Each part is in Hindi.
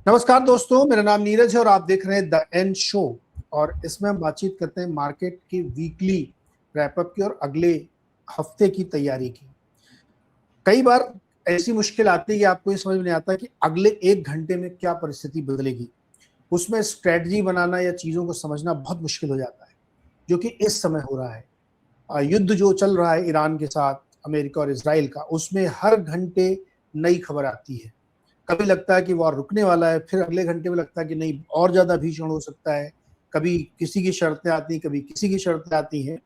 नमस्कार दोस्तों, मेरा नाम नीरज है और आप देख रहे हैं द एंड शो। और इसमें हम बातचीत करते हैं मार्केट की वीकली रैपअप की और अगले हफ्ते की तैयारी की। कई बार ऐसी मुश्किल आती है कि आपको ये समझ में नहीं आता कि अगले एक घंटे में क्या परिस्थिति बदलेगी। उसमें स्ट्रेटजी बनाना या चीज़ों को समझना बहुत मुश्किल हो जाता है, जो कि इस समय हो रहा है। युद्ध जो चल रहा है ईरान के साथ, अमेरिका और इसराइल का, उसमें हर घंटे नई खबर आती है। कभी लगता है कि वॉर रुकने वाला है, फिर अगले घंटे में लगता है कि नहीं, और ज्यादा भीषण हो सकता है। कभी किसी की शर्तें आती हैं, कभी किसी की शर्तें आती हैं।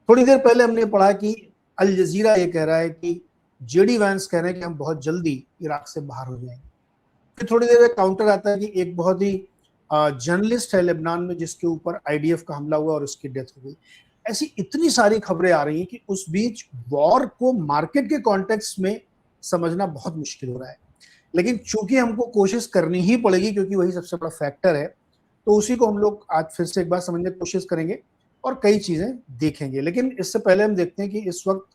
थोड़ी देर पहले हमने पढ़ा कि अल जजीरा ये कह रहा है कि जेडी वैंस कह रहे हैं कि हम बहुत जल्दी इराक से बाहर हो जाएंगे। फिर थोड़ी देर में काउंटर आता है कि एक बहुत ही जर्नलिस्ट है लेबनान में, जिसके ऊपर आईडीएफ का हमला हुआ और उसकी डेथ हो गई। ऐसी इतनी सारी खबरें आ रही हैं कि उस बीच वॉर को मार्केट के कॉन्टेक्स्ट में समझना बहुत मुश्किल हो रहा है। लेकिन चूंकि हमको कोशिश करनी ही पड़ेगी, क्योंकि वही सबसे बड़ा फैक्टर है, तो उसी को हम लोग आज फिर से एक बार समझने की कोशिश करेंगे और कई चीजें देखेंगे। लेकिन इससे पहले हम देखते हैं कि इस वक्त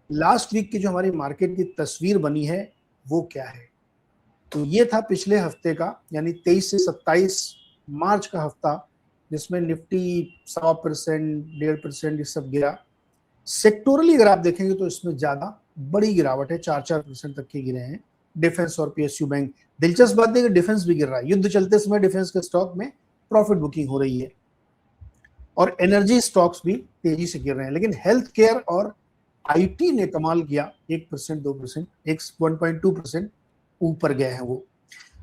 लास्ट वीक की जो हमारी मार्केट की तस्वीर बनी है वो क्या है। तो ये था पिछले हफ्ते का, यानी 23 से 27 मार्च का हफ्ता, जिसमें निफ्टी 100%, 1.5% ये सब गिरा। सेक्टोरली अगर आप देखेंगे तो इसमें ज्यादा बड़ी गिरावट है, 4% तक के गिरे हैं डिफेंस और पीएसयू बैंक। दिलचस्प बात है कि डिफेंस भी गिर रहा है। युद्ध चलते समय डिफेंस के स्टॉक में प्रॉफिट बुकिंग हो रही है और एनर्जी स्टॉक्स भी तेजी से गिर रहे हैं। लेकिन हेल्थ केयर और आईटी ने कमाल किया, 1%, 2%, 1.2% ऊपर गए हैं वो।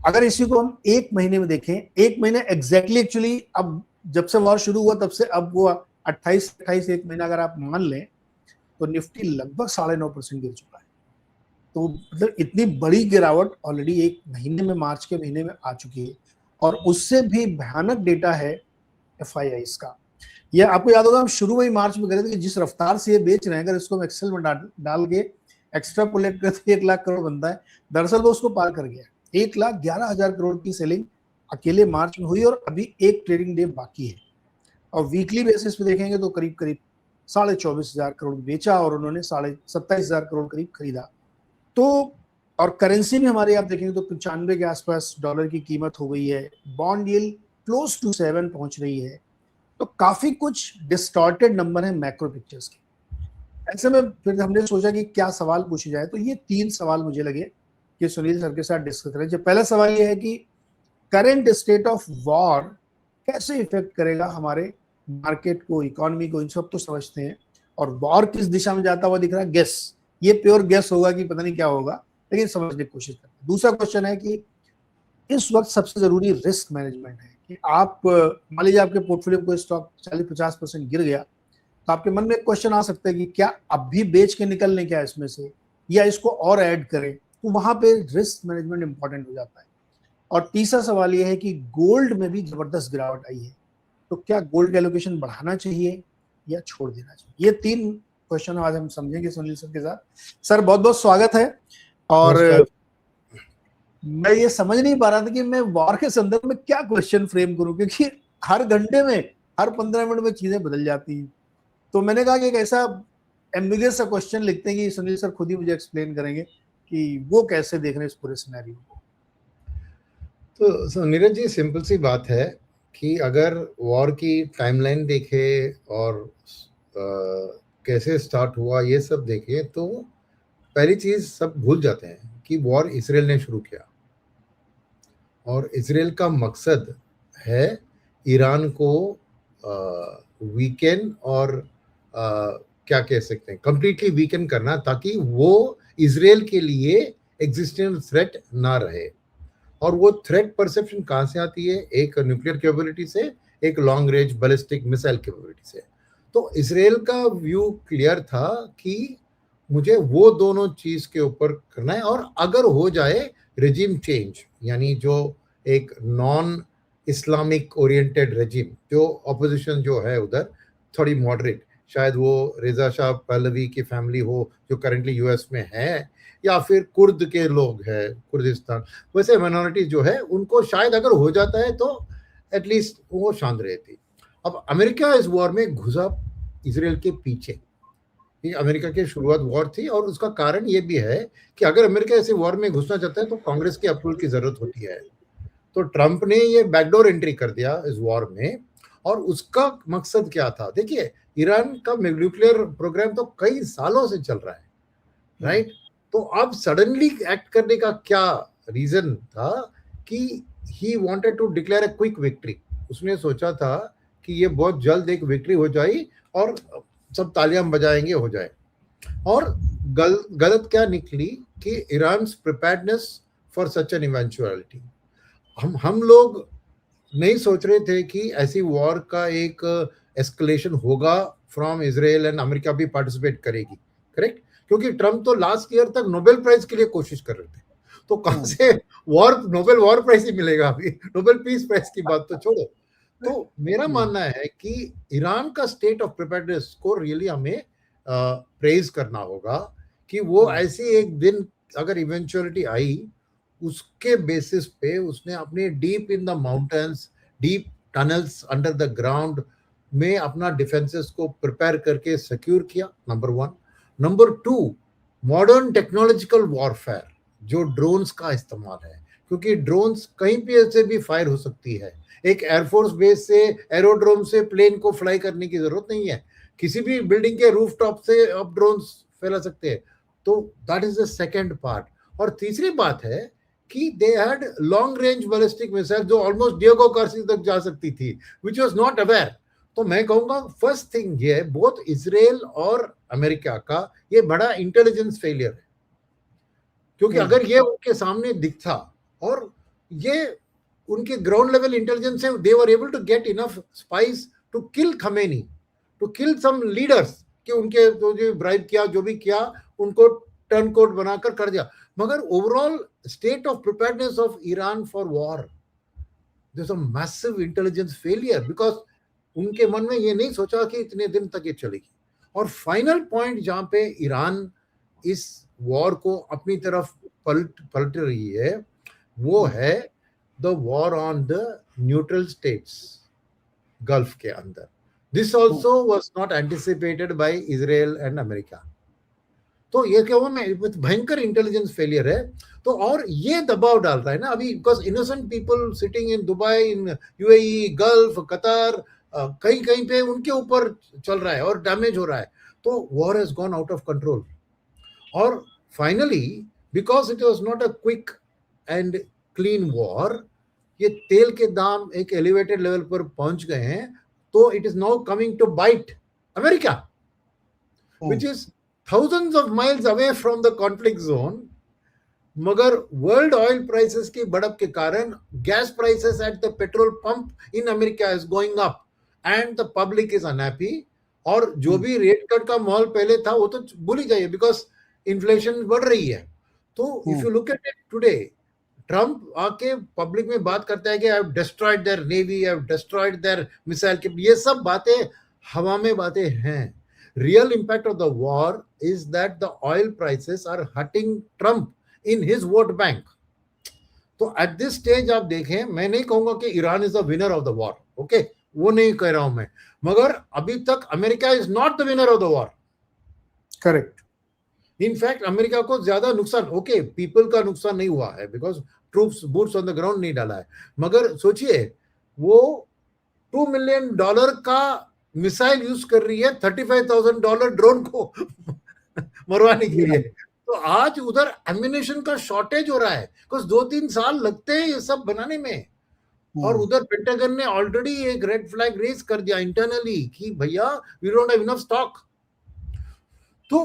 अगर इसी को हम एक महीने में देखें, एक महीने एग्जैक्टली एक्चुअली अब जब से वॉर शुरू हुआ तब से अब वो 28 एक महीना अगर आप मान लें, तो निफ्टी लगभग 9.5% गिर चुका है। तो मतलब इतनी बड़ी गिरावट ऑलरेडी एक महीने में, मार्च के महीने में आ चुकी है। और उससे भी भयानक डेटा है एफआईआईज का। ये आपको याद होगा, हम शुरू में ही मार्च में कह थे कि जिस रफ्तार से ये बेच रहे हैं, अगर इसको हम एक्सेल में डाल के एक्स्ट्रापोलेट करते 1 लाख करोड़ बनता है। दरअसल वो उसको पार कर गया। 1,11,000 करोड़ की सेलिंग अकेले मार्च में हुई और अभी एक ट्रेडिंग डे बाकी है। और वीकली बेसिस पे देखेंगे तो करीब करीब 24,500 करोड़ बेचा और उन्होंने 27,500 करोड़ करीब खरीदा। तो और करेंसी में हमारे आप देखेंगे तो 95 के आसपास डॉलर की कीमत हो गई है। बॉन्ड यील्ड क्लोज टू 7 पहुंच रही है। तो काफी कुछ डिस्टॉर्टेड नंबर है मैक्रो पिक्चर्स के। ऐसे में फिर हमने सोचा कि क्या सवाल पूछे जाए, तो ये 3 सवाल मुझे लगे कि सुनील सर के साथ डिस्कस करें। जो पहला सवाल ये है कि करंट स्टेट ऑफ वॉर कैसे इफेक्ट करेगा हमारे मार्केट को, इकोनॉमी को। इन सब तो समझते हैं, और वॉर किस दिशा में जाता हुआ दिख रहा है, गेस। ये प्योर गेस होगा कि पता नहीं क्या होगा, लेकिन समझने की कोशिश करते हैं। दूसरा क्वेश्चन है कि इस वक्त सबसे जरूरी रिस्क मैनेजमेंट है कि आप मान लीजिए आपके पोर्टफोलियो को स्टॉक 40-50% गिर गया, तो आपके मन में एक क्वेश्चन आ सकता है कि क्या अब भी बेच के निकल लें क्या इसमें से, या इसको और ऐड करें। तो वहां पे रिस्क मैनेजमेंट इंपॉर्टेंट हो जाता है। और तीसरा सवाल यह है कि गोल्ड में भी जबरदस्त गिरावट आई है, तो क्या गोल्ड का एलोकेशन बढ़ाना चाहिए या छोड़ देना चाहिए। ये 3 क्वेश्चन आज हम समझेंगे सुनील सर के साथ। सर बहुत बहुत स्वागत है। और मैं ये समझ नहीं पा रहा था कि मैं वॉर के संदर्भ में क्या क्वेश्चन फ्रेम करूं, क्योंकि हर घंटे में, हर 15 मिनट में चीजें बदल जाती हैं। तो मैंने कहा कि एक ऐसा एम्बिगियस सा क्वेश्चन लिखते हैं कि सुनील सर खुद ही मुझे एक्सप्लेन करेंगे कि वो कैसे देख रहे हैं इस पूरे सिनेरियो को। तो नीरज जी, सिंपल सी बात है कि अगर वॉर की टाइमलाइन देखे और कैसे स्टार्ट हुआ ये सब देखे, तो पहली चीज सब भूल जाते हैं कि वॉर इसराइल ने शुरू किया, और इसराइल का मकसद है ईरान को वीकेंड और क्या कह सकते हैं, कंप्लीटली वीकेंड करना, ताकि वो इसराइल के लिए एग्जिस्टेंशियल थ्रेट ना रहे। और वो थ्रेट परसेप्शन कहाँ से आती है? एक न्यूक्लियर कैपेबिलिटी से, एक long range ballistic missile capability से। तो इसराइल का व्यू क्लियर था कि मुझे वो दोनों चीज के ऊपर करना है, और अगर हो जाए रेजिम चेंज, यानी जो एक नॉन इस्लामिक ओरिएंटेड रेजिम, जो अपोजिशन जो है उधर थोड़ी मॉडरेट, शायद वो रेजा शाह पहलवी की फैमिली हो जो करेंटली यूएस में है, या फिर कुर्द के लोग हैं, कुर्दिस्तान, वैसे माइनॉरिटीज जो है उनको शायद अगर हो जाता है तो एटलीस्ट वो शांत रहती। अब अमेरिका इस वॉर में घुसा इसराइल के पीछे। ये अमेरिका की शुरुआत वॉर थी, और उसका कारण ये भी है कि अगर अमेरिका ऐसे वॉर में घुसना चाहता है तो कांग्रेस के अप्रूवल की जरूरत होती है। तो ट्रंप ने ये बैकडोर एंट्री कर दिया इस वॉर में, और उसका मकसद क्या था? देखिए, ईरान का न्यूक्लियर प्रोग्राम तो कई सालों से चल रहा है, राइट? तो अब सडनली एक्ट करने का क्या रीजन था? कि he wanted to declare a quick victory. उसने सोचा था कि ये बहुत जल्द एक विक्ट्री हो जाए और सब तालियां बजाएंगे, हो जाए। और गलत क्या निकली कि Iran preparedness for such an eventuality. हम लोग नहीं सोच रहे थे कि ऐसी वॉर का एक एस्केलेशन होगा फ्रॉम इजराइल, एंड अमेरिका भी पार्टिसिपेट करेगी, करेक्ट? क्योंकि ट्रम्प तो लास्ट ईयर तक नोबेल प्राइज के लिए कोशिश कर रहे थे, तो कहां से नोबेल वॉर प्राइज ही मिलेगा? अभी नोबेल पीस प्राइज की बात तो छोड़ो। तो मेरा मानना है कि ईरान का स्टेट ऑफ प्रिपेयर्डनेस को रियली हमें प्रेज करना होगा कि वो ऐसी एक दिन अगर इवेंचुअलिटी आई, उसके बेसिस पे उसने अपने deep in the mountains, deep tunnels under the ground में अपना डिफेंसेस को प्रिपेयर करके सिक्योर किया, number 1। Number 2, modern technological warfare, जो ड्रोन्स का इस्तेमाल है, क्योंकि ड्रोन्स कहीं पे से भी फायर हो सकती है। एक एयरफोर्स बेस से, एरोड्रोम से प्लेन को फ्लाई करने की जरूरत नहीं है, किसी भी बिल्डिंग के रूफटॉप से आप ड्रोन्स फैला सकते हैं। तो that is the second part. और तीसरी बात है कि they had long range ballistic missile जो ऑलमोस्ट डिएगो गार्सिया तक जा सकती थी, विच वाज नॉट अवेयर। तो मैं कहूंगा फर्स्ट थिंग ये बोथ इजराइल और अमेरिका का ये बड़ा इंटेलिजेंस फेलियर है, क्योंकि अगर ये उनके सामने दिखता और ये उनके ग्राउंड लेवल इंटेलिजेंस है, they were able to get enough spies to kill Khamenei, to kill some leaders, कि उनके जो ब्राइब किया, जो भी किया, उनको टर्न कोट बनाकर कर दिया। मगर overall state of preparedness of Iran for war, there is a massive intelligence failure, because उनके मन में ये नहीं सोचा कि इतने दिन तक ये चलेगी। और फाइनल पॉइंट जहां पे ईरान इस वॉर को अपनी तरफ पलट रही है, वो है the war on the neutral states Gulf के अंदर। This also was not anticipated by Israel and America. तो ये क्या हुआ, भयंकर इंटेलिजेंस फेलियर है। तो और ये दबाव डाल रहा है ना अभी, because innocent people sitting in Dubai, in UAE, gulf, Qatar, कहीं कहीं पे उनके ऊपर चल रहा है और डैमेज हो रहा है। तो war has gone out of control. और finally because it was not a quick and clean war, ये तेल के दाम एक एलिवेटेड लेवल पर पहुंच गए हैं। तो it is now coming to bite America, which is thousands of miles away from the conflict zone। मगर वर्ल्ड ऑयल प्राइसेस की बढ़त के कारण gas prices at the petrol pump in America is going up and the public is unhappy. और जो भी रेट कट का माहौल पहले था वो तो भूल ही जाइए, बिकॉज इन्फ्लेशन बढ़ रही है। तो if you look at it today, Trump आके पब्लिक में बात करता है कि I have destroyed their navy, I have destroyed their missile, ये सब बातें हवा में बातें हैं। Real impact of the war is that the oil prices are hurting Trump in his vote bank। तो at this stage आप देखें, मैं नहीं कहूंगा कि Iran is the winner of the war, okay, वो नहीं कह रहा हूं मैं, मगर अभी तक America is not the winner of the war. Correct. In fact America को ज्यादा नुकसान, ओके, पीपल का नुकसान नहीं हुआ है because troops boots on the ground नहीं डाला है, मगर सोचिए वो $2 मिलियन का मिसाइल यूज कर रही है $35,000 ड्रोन को मरवाने के लिए। तो आज उधर एम्यूनेशन का शॉर्टेज हो रहा है, कुछ 2-3 साल लगते हैं ये सब बनाने में। और उधर पेंटागन ने ऑलरेडी एक रेड फ्लैग रेज कर दिया इंटरनली कि भैया we don't have enough stock. तो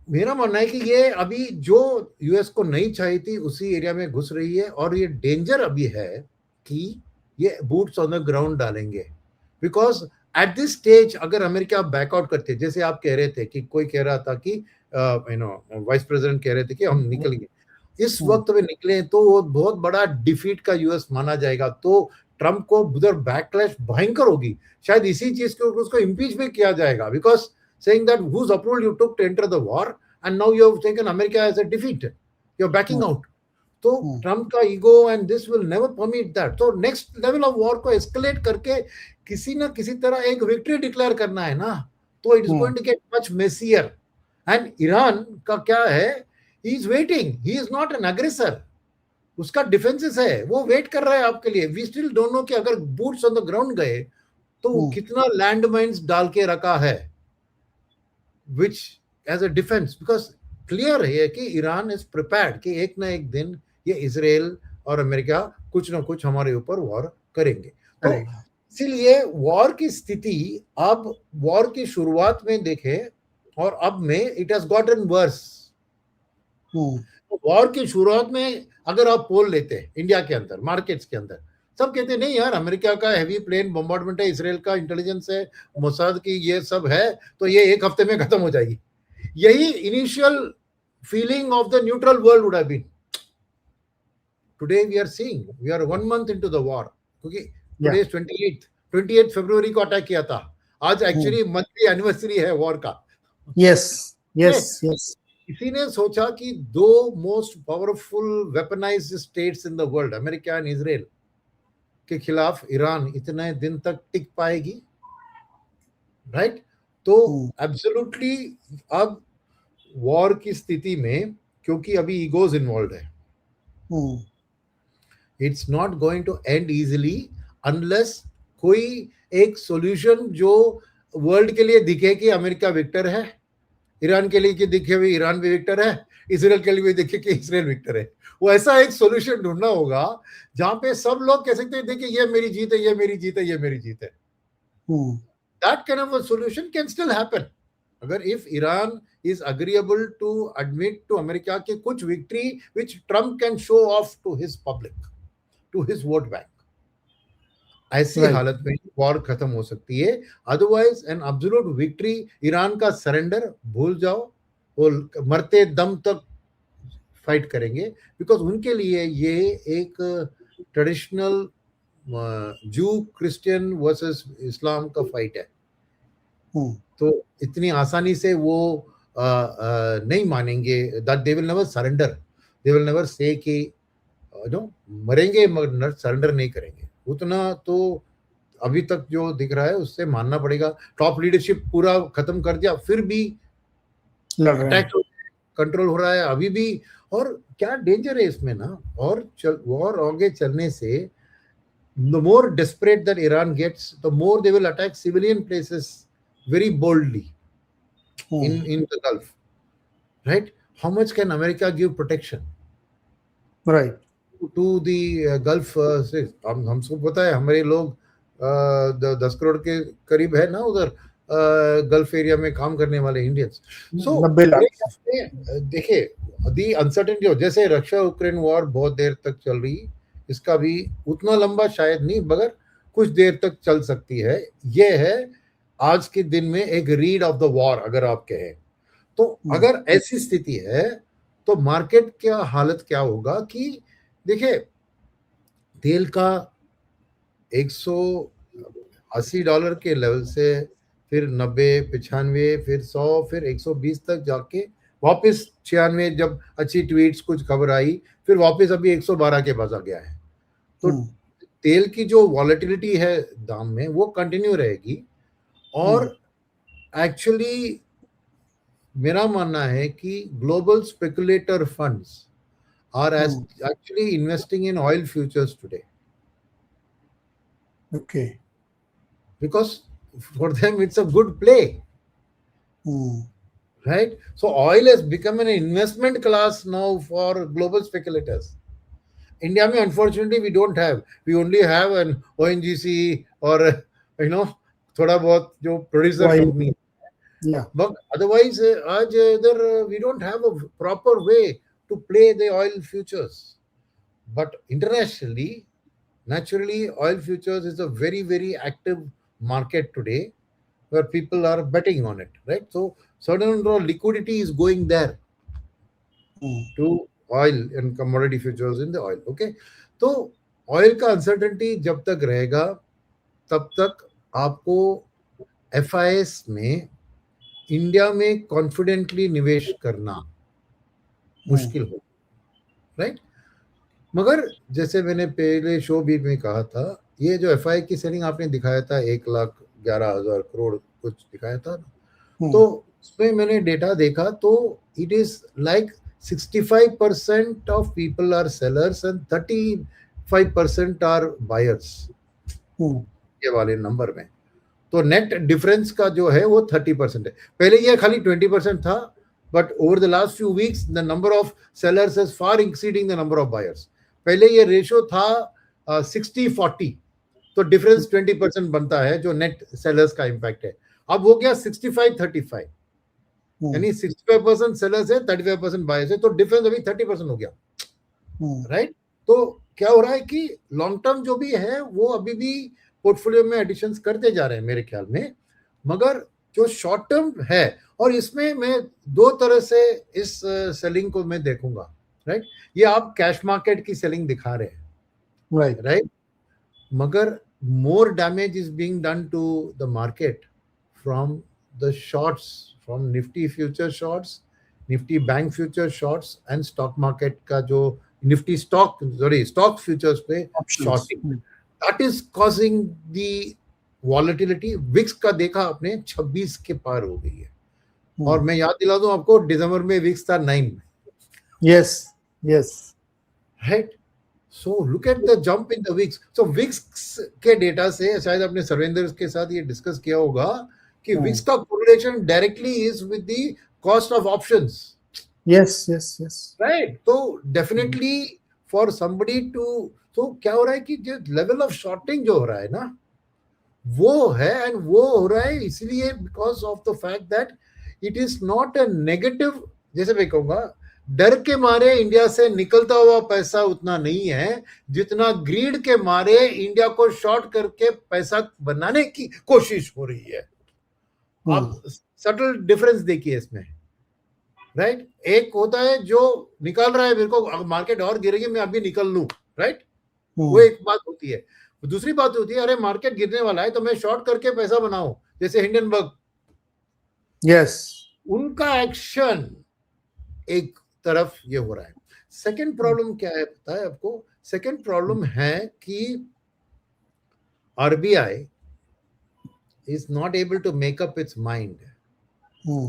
मेरा मानना है कि ये अभी जो यूएस को नहीं चाहिए थी उसी एरिया में घुस रही है। और ये डेंजर अभी है कि ये बूट्स ऑन द ग्राउंड डालेंगे, बिकॉज एट दिस स्टेज अगर अमेरिका बैकआउट करते, जैसे आप कह रहे थे कि कोई कह रहा था कि वाइस प्रेसिडेंट कह रहे थे कि हम निकलेंगे, इस वक्त में निकले तो वो बहुत बड़ा डिफीट का यूएस माना जाएगा। तो ट्रम्प को उधर बैकलैश भयंकर होगी, शायद इसी चीज के उसको इम्पीच भी किया जाएगा, because saying that whose approval you took to enter the war and now you have taken America as a defeat, you are backing out. तो ट्रम्प का ego and this will never permit that. तो नेक्स्ट लेवल ऑफ वॉर को एस्केलेट करके किसी ना किसी तरह एक विक्ट्री डिक्लेयर करना है ना, तो it is going to get much messier. And Iran का क्या है, he is waiting, he is not an aggressor. उसका डिफेंसेस है, वो वेट कर रहा है आपके लिए। वी स्टिल डोंट नो कि अगर बूट्स ऑन द ग्राउंड गए तो वो कितना लैंड माइन्स डाल के रखा है which as a defence, because क्लियर है कि ईरान इज प्रिपेयर्ड कि एक ना एक दिन ये इजराइल और अमेरिका कुछ ना कुछ हमारे ऊपर वॉर करेंगे। तो इसीलिए वॉर की स्थिति अब वॉर की शुरुआत में देखें और अब में it has gotten worse. War की शुरुआत में अगर आप पोल लेते हैं इंडिया के अंदर, मार्केट्स के अंदर, सब कहते हैं नहीं यार, अमेरिका का हैवी प्लेन बॉम्बार्डमेंट है, इसराइल का इंटेलिजेंस है, मोसाद की ये सब है, तो ये एक हफ्ते में खत्म हो जाएगी। यही initial feeling of the neutral world would have been. Today we are seeing we are 1 month into the war, क्योंकि टुडे इज 28 फरवरी को अटैक किया था। आज एक्चुअली मंथली एनिवर्सरी है वॉर का। Yes yes yes. किसी ने सोचा कि दो most powerful weaponised states in the world, America and Israel, के खिलाफ ईरान इतने दिन तक टिक पाएगी? राइट? तो एब्सोल्युटली अब वॉर की स्थिति में, क्योंकि अभी ईगोज इन्वॉल्व है, it's not going to end easily unless कोई एक सॉल्यूशन जो वर्ल्ड के लिए दिखे कि अमेरिका विक्टर है, ईरान के लिए कि दिखे हुए ईरान भी विक्टर है, इसराइल के लिए भी दिखे कि इसराइल विक्टर है। वो ऐसा एक सॉल्यूशन ढूंढना होगा जहां पे सब लोग कह सकते हैं देखिए ये मेरी जीत है, ये मेरी जीत है, ये मेरी जीत है। That kind of a solution can still happen अगर if Iran is agreeable to admit to America के कुछ victory which Trump can show off to his public, to his vote bank। ऐसी हालत में वॉर खत्म हो सकती है। Otherwise an absolute victory, Iran का सरेंडर भूल जाओ, वो मरते दम तक फाइट करेंगे, बिकॉज उनके लिए ये एक ट्रेडिशनल जू क्रिश्चियन वर्सेस इस्लाम का फाइट है। तो इतनी आसानी से वो नहीं मानेंगे, that they will never surrender, they will never say कि नो मरेंगे मगर सरेंडर नहीं करेंगे। उतना तो अभी तक जो दिख रहा है उससे मानना पड़ेगा। टॉप लीडरशिप पूरा खत्म कर दिया, फिर भी अटैक कंट्रोल हो रहा है अभी भी। और क्या डेंजर है इसमें ना, और वॉर आगे चलने से the more desperate that Iran gets, the more they will attack civilian places very boldly in the Gulf, right? How much can America give protection, right, to the Gulf states? हमको पता है हमारे लोग 10 करोड़ के करीब है ना उधर गल्फ एरिया में काम करने वाले इंडियंस। सो देखिए दी अनसर्टेनिटी हो, जैसे रशिया यूक्रेन वॉर बहुत देर तक चल रही, इसका भी उतना लंबा शायद नहीं मगर कुछ देर तक चल सकती है। यह है आज के दिन में एक रीड ऑफ द वॉर अगर आप कहें तो। अगर ऐसी स्थिति है तो मार्केट क्या हालत क्या होगा कि देखिए तेल का $180 के लेवल से फिर 90, 95, फिर 100, फिर 120 तक जाके वापस 96, जब अच्छी ट्वीट्स कुछ खबर आई फिर वापस अभी 112 के पास आ गया है। तो तेल की जो वॉलेटिलिटी है दाम में वो कंटिन्यू रहेगी। और एक्चुअली मेरा मानना है कि global speculator funds are actually investing in oil futures today, okay, because for them it's a good play, right? So oil has become an investment class now for global speculators. India में unfortunately we don't have, we only have an ONGC or थोड़ा बहुत जो producer company, but otherwise आज इधर we don't have a proper way to play the oil futures. But internationally, naturally oil futures is a very very active market today where people are betting on it, right? So certain liquidity is going there to oil and commodity futures in the oil, okay? तो ऑयल का अनसर्टेनिटी जब तक रहेगा तब तक आपको FIS में इंडिया में कॉन्फिडेंटली निवेश करना मुश्किल हो, राइट? मगर जैसे मैंने पहले शो भी में कहा था, ये जो FI की सेलिंग आपने दिखाया था 1,11,000 करोड़ कुछ दिखाया था, तो उसमें मैंने डेटा देखा तो it is like 65% of people are sellers and 35% are buyers ये वाले नंबर में। तो नेट डिफरेंस का जो है वो 30% है। पहले ये खाली 20% था, but over the last few weeks the number of sellers is far exceeding the number of buyers. पहले ये रेशियो था 60-40, तो डिफरेंस 20% बनता है जो नेट सेलर्स का इम्पैक्ट है। अब हो गया 65-35, यानी 65% सेलर्स है, 35% बायर्स है, तो डिफरेंस अभी 30% हो गया, राइट। तो क्या हो रहा है कि लॉन्ग टर्म जो भी है वो अभी भी पोर्टफोलियो में एडिशंस करते जा रहे हैं मेरे ख्याल में, मगर जो शॉर्ट टर्म है, और इसमें मैं दो तरह से इस सेलिंग को मैं देखूंगा, राइट। ये आप कैश मार्केट की सेलिंग दिखा रहे हैं, राइट, मगर more damage is being done to the market from the shorts, from Nifty future shorts, Nifty bank future shorts and stock market का जो निफ्टी स्टॉक फ्यूचर्स पे shorting, that is causing the volatility। VIX का देखा आपने 26 के पार हो गई है, और मैं याद दिला दूं आपको दिसंबर में विक्स था 9 में। Yes right. So look at the jump in the VIX. So VIX के डेटा से शायद आपने सर्वेंद्र के साथ ये डिस्कस किया होगा कि विक्स का correlation directly is with the cost of options. Yes right. तो डेफिनेटली फॉर समबडी टू, तो क्या हो रहा है कि जो लेवल ऑफ शॉर्टिंग जो हो रहा है ना वो है, एंड वो हो रहा है इसलिए because of the fact that it is not a negative, जैसे मैं कहूंगा डर के मारे इंडिया से निकलता हुआ पैसा उतना नहीं है जितना ग्रीड के मारे इंडिया को शॉर्ट करके पैसा बनाने की कोशिश हो रही है। आप सटल डिफरेंस देखिए इसमें, राइट। एक होता है जो निकाल रहा है, मेरे को मार्केट और गिरेगी मैं अभी निकल लूं, राइट, वो एक बात होती है। दूसरी बात होती है अरे मार्केट गिरने वाला है तो मैं शॉर्ट करके पैसा बनाऊं, जैसे हिंडनबर्ग। यस, उनका एक्शन एक तरफ ये हो रहा है। सेकंड प्रॉब्लम क्या है पता है आपको? सेकंड प्रॉब्लम है कि RBI is not able to make up its mind,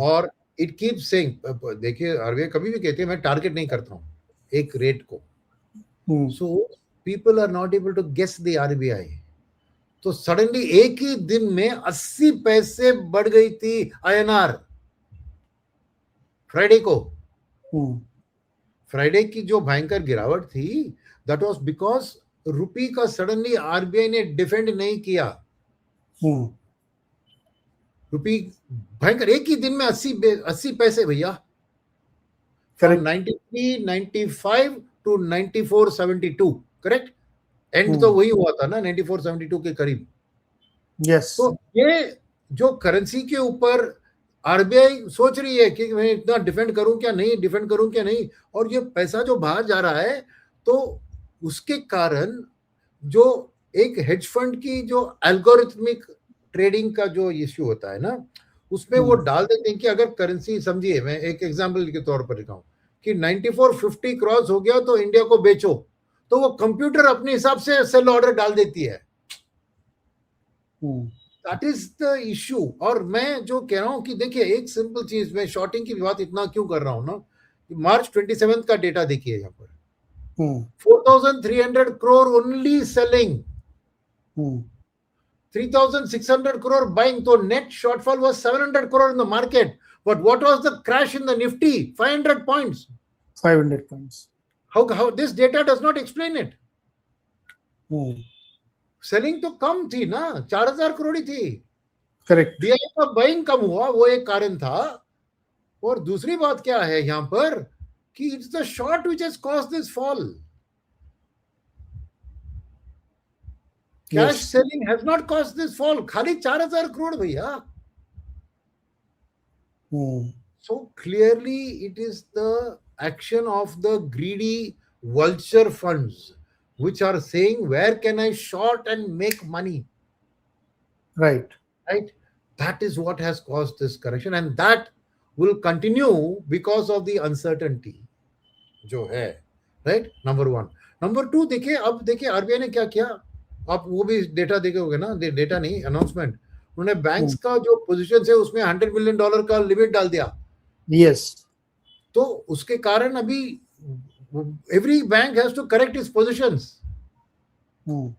और इट कीप सेइंग, देखिए आरबीआई कभी भी कहती है मैं टारगेट नहीं करता हूं एक रेट को, so people are not able to guess the RBI. तो सडनली एक ही दिन में 80 पैसे बढ़ गई थी आईएनआर फ्राइडे को। फ्राइडे की जो भयंकर गिरावट थी दैट वाज बिकॉज रुपी का सडनली आरबीआई ने डिफेंड नहीं किया। रुपी भयंकर एक ही दिन में 80 पैसे भैया, फ्रॉम 93, 95 टू 94, 72, करेक्ट। एंड तो वही हुआ था ना 94, 72 के करीब। यस। तो ये जो करेंसी के ऊपर आरबीआई सोच रही है कि मैं इतना डिफेंड करूं क्या नहीं, डिफेंड करूं क्या नहीं, और ये पैसा जो बाहर जा रहा है तो उसके कारण जो एक हेज फंड की जो एल्गोरिथमिक ट्रेडिंग का जो इश्यू होता है ना, उसमें वो डाल देते हैं कि अगर करेंसी, समझिए मैं एक एग्जांपल के तौर पर दिखाऊं कि 9450 क्रॉस हो गया तो इंडिया को बेचो, तो वो कंप्यूटर अपने हिसाब से सेल ऑर्डर डाल देती है। That is the issue. और मैं जो कह रहा हूं कि देखिए एक सिंपल चीज, मैं शॉर्टिंग की बात इतना क्यों कर रहा हूं ना, मार्च 27 का डेटा देखिए यहाँ पर 4,300 crore only selling, 3,600 crore buying, so net shortfall was 700 crore in the market. But what was the crash in the Nifty? 500 points. 500 points. How this data does not explain it. Selling तो कम थी ना, 4,000 करोड़ ही थी। करेक्ट। डीआई का बाइंग कम हुआ, वो एक कारण था। और दूसरी बात क्या है यहाँ पर कि it's the short which has caused this fall. Cash selling has not caused this fall. खाली 4,000 करोड़ भैया। So clearly it is the action of the greedy vulture funds which are saying where can I short and make money. Right. That is what has caused this correction, and that will continue because of the uncertainty जो है, right? Number one. Number two, देखिए अब देखिए आरबीआई ने क्या किया, आप वो भी डेटा देखे होंगे ना, डेटा नहीं अनाउंसमेंट, उन्होंने बैंक्स का जो पोजीशन है उसमें $100 मिलियन का लिमिट डाल दिया। Yes. तो उसके कारण अभी every bank has to correct its positions. So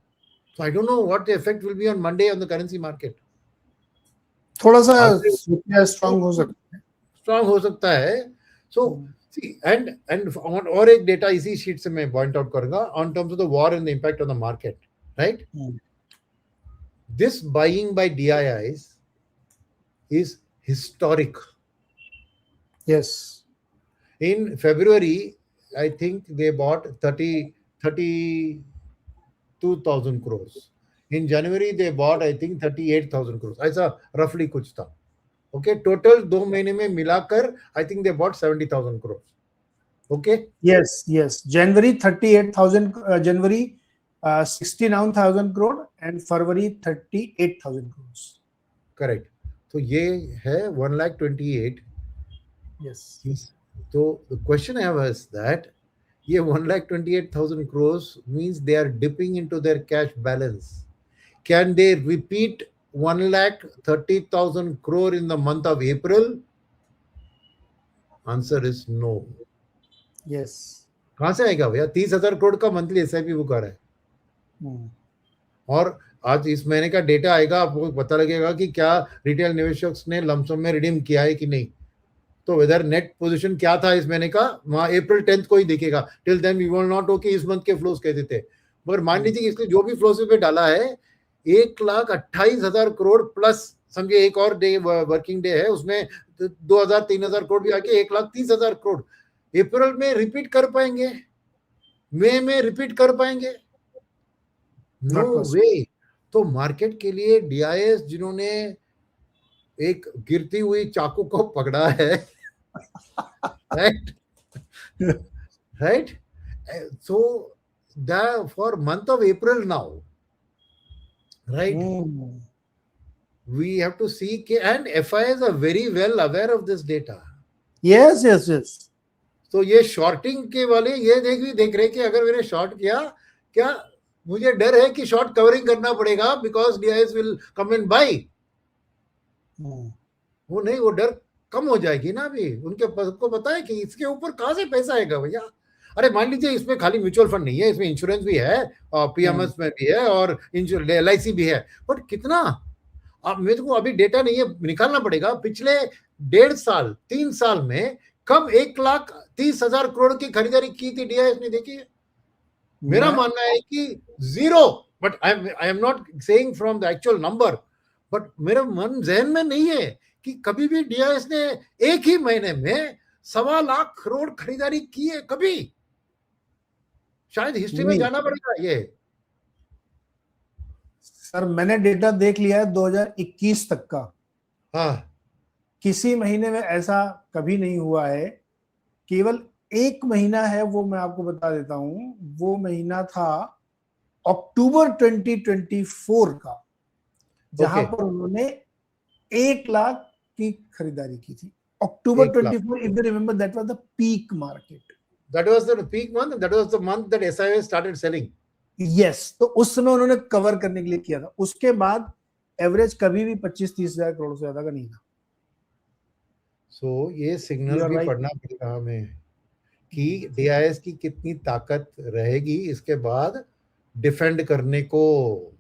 I don't know what the effect will be on Monday on the currency market. थोड़ा सा स्ट्रांग हो सकता है, स्ट्रांग हो सकता है. So see, and और एक डेटा इसी शीट से मैं पॉइंट आउट करूंगा on terms of the war and the impact on the market, right? This buying by DIIs is historic. Yes. In February, I think they bought 32,000 crores. In January, they bought, I think, 38,000 crores. ऐसा roughly कुछ था. Okay, total 2 महीने में मिलाकर, I think they bought 70,000 crores. Okay. Yes, yes. January 38,000, January 69,000 crore and February 38,000 crores. Correct. तो ये है 1,28,000. Yes. So the question I have is that ये 1,28,000 crores means they are dipping into their cash balance. Can they repeat 1,30,000 crore in the month of April? Answer is no. Yes. कहां से आएगा भैया? 30,000 करोड़ का मंथली एसआईपी बुक आ रहा है. और आज इस महीने का डेटा आएगा, आपको पता लगेगा कि क्या रिटेल निवेशक ने लमसम में रिडीम किया है कि नहीं. तो वेदर नेट पोजीशन क्या था इस महीने का, वहां अप्रैल 10th को ही दिखेगा. Till then we will not know कि इस मंथ के फ्लोज कैसे थे. मगर मान लीजिए कि इसने जो भी फ्लोज पे डाला है 1,28,000 करोड़ प्लस, समझिए एक और डे वर्किंग डे है, उसमें 2,000-3,000 करोड़ भी आके 1,30,000 करोड़ अप्रैल में रिपीट कर पाएंगे, मई में रिपीट कर पाएंगे? नो वे. तो मार्केट के लिए डीआईएस जिन्होंने एक गिरती हुई चाकू को पकड़ा है, right? So the for month of April now, right? We have to see, and FIs are very well aware of this data. Yes, yes, yes. तो ये शॉर्टिंग के वाले ये देख रहे कि अगर मैंने शॉर्ट किया, क्या मुझे डर है कि शॉर्ट कवरिंग करना पड़ेगा because DIIs will come and buy. वो नहीं, वो डर कम हो जाएगी ना. अभी उनके को पता है कि इसके ऊपर कहां से पैसा आएगा भैया. अरे मान लीजिए इसमें खाली म्यूचुअल फंड नहीं है, इसमें इंश्योरेंस भी है और पीएमएस में भी है और एलआईसी भी है. बट कितना, अब मेरे को अभी डेटा नहीं है, निकालना पड़ेगा. पिछले 1.5 साल 3 साल में कब 1,30,000 करोड़ की खरीदारी की थी डीआईएस ने, देखिए. मेरा मानना है कि zero. But I am not saying from the actual number, but मेरा मन जहन में नहीं है कि कभी भी डीआईएस ने एक ही महीने में 1.25 लाख करोड़ खरीदारी की है कभी. शायद हिस्ट्री में जाना पड़ेगा ये. सर मैंने डेटा देख लिया है 2021 तक का. हाँ, किसी महीने में ऐसा कभी नहीं हुआ है. केवल एक महीना है, वो मैं आपको बता देता हूं. वो महीना था अक्टूबर 2024 का, जहां पर उन्होंने 1 लाख की खरीदारी की थी. अक्टूबर 24, if you remember, that was the peak market. That was the peak month. That was the month that SIS started selling. Yes, तो उस समय उन्होंने कवर करने के लिए किया था. उसके बाद एवरेज कभी भी 25-30 हजार करोड़ से ज्यादा का नहीं था. सो ये सिग्नल भी पढ़ना पड़ेगा हमें कि डीआईएस की कितनी ताकत रहेगी इसके बाद डिफेंड करने को.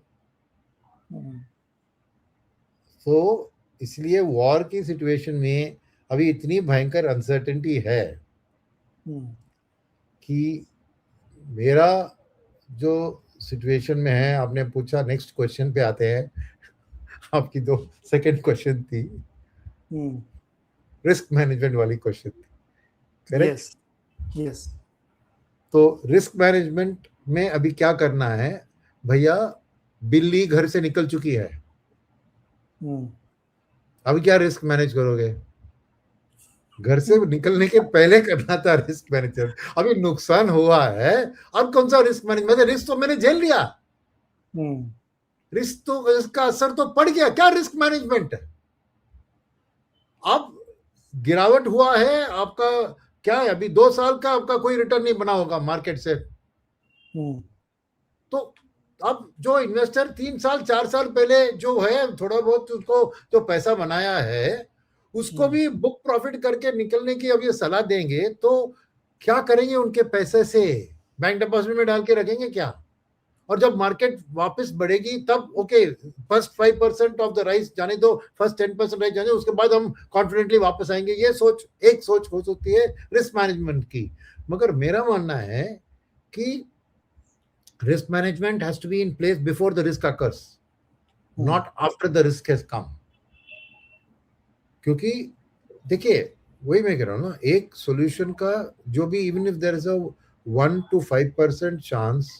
तो इसलिए वॉर की सिचुएशन में अभी इतनी भयंकर अनसर्टेनिटी है कि मेरा जो सिचुएशन में है, आपने पूछा, नेक्स्ट क्वेश्चन पे आते हैं. आपकी दो सेकंड क्वेश्चन थी रिस्क मैनेजमेंट वाली क्वेश्चन थी, करेक्ट? यस. तो रिस्क मैनेजमेंट में अभी क्या करना है भैया? बिल्ली घर से निकल चुकी है, अभी क्या रिस्क मैनेज करोगे? घर से निकलने के पहले करना था रिस्क मैनेजमेंट. अभी नुकसान हुआ है, अब कौन सा रिस्क मैनेजमेंट? रिस्क तो मैंने झेल लिया, रिस्क तो इसका असर तो पड़ गया, क्या रिस्क मैनेजमेंट? अब गिरावट हुआ है, आपका क्या है, अभी 2 साल का आपका कोई रिटर्न नहीं बना होगा मार्केट से. तो अब जो इन्वेस्टर 3 साल 4 साल पहले जो है थोड़ा बहुत उसको जो पैसा बनाया है, उसको भी बुक प्रॉफिट करके निकलने की अब ये सलाह देंगे तो क्या करेंगे उनके पैसे से? बैंक डिपॉजिट में डाल के रखेंगे क्या? और जब मार्केट वापस बढ़ेगी तब okay, first 5% of the rice जाने दो, फर्स्ट 10% राइस जाने दो, उसके बाद हम कॉन्फिडेंटली वापस आएंगे। ये सोच हो सकती है रिस्क मैनेजमेंट की। मगर मेरा मानना है कि risk management has to be in place before the risk occurs, not after the risk has come. क्योंकि देखिए, वही मैं कह रहा हूँ ना, एक सॉल्यूशन का जो भी, even if there is a 1 to 5% chance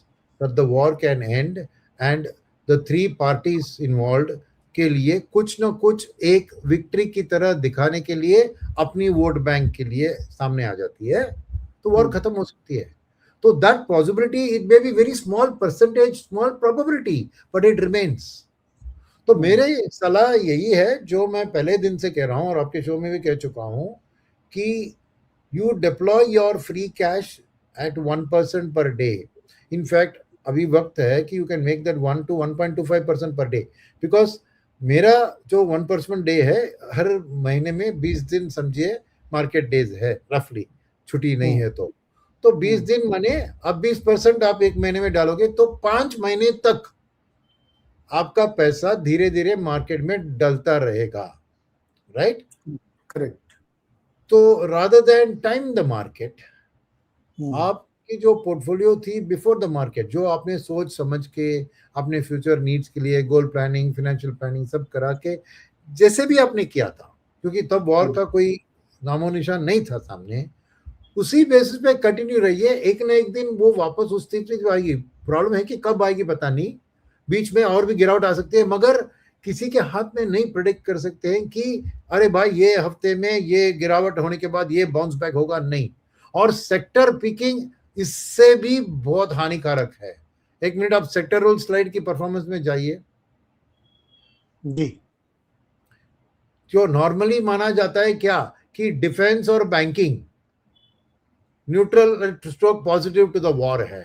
that the war can end and the 3 parties involve के लिए कुछ ना कुछ एक विक्ट्री की तरह दिखाने के लिए अपनी वोट बैंक के लिए सामने आ जाती है, तो वॉर खत्म हो सकती है। तो that possibility, it may be very small percentage, small probability, but it remains. तो मेरे सलाह यही है, जो मैं पहले दिन से कह रहा हूं और आपके शो में भी कह चुका हूं, कि you deploy your free cash at 1% per day. In fact अभी वक्त है कि you can make that 1 to 1.25% per day, because मेरा जो 1% डे है, हर महीने में 20 दिन समझिए मार्केट डेज है रफली, छुट्टी नहीं है तो 20 दिन माने अब 20% आप एक महीने में डालोगे तो 5 महीने तक आपका पैसा धीरे धीरे मार्केट में डलता रहेगा, राइट? करेक्ट। तो rather than time the market, आपकी जो पोर्टफोलियो थी बिफोर द मार्केट, जो आपने सोच समझ के अपने फ्यूचर नीड्स के लिए गोल प्लानिंग, फाइनेंशियल प्लानिंग सब करा के जैसे भी आपने किया था, क्योंकि तब वॉर का कोई नामो निशान नहीं था सामने, उसी बेसिस पे कंटिन्यू रहिए। एक ना एक दिन वो वापस उस स्थिति में आएगी। प्रॉब्लम है कि कब आएगी पता नहीं, बीच में और भी गिरावट आ सकती है, मगर किसी के हाथ में नहीं प्रेडिक्ट कर सकते हैं कि अरे भाई ये हफ्ते में ये गिरावट होने के बाद ये बाउंस बैक होगा, नहीं। और सेक्टर पिकिंग इससे भी बहुत हानिकारक है। एक मिनट आप सेक्टर रोल स्लाइड की परफॉर्मेंस में जाइए जी। जो नॉर्मली माना जाता है क्या कि डिफेंस और banking neutral stroke positive to the war है।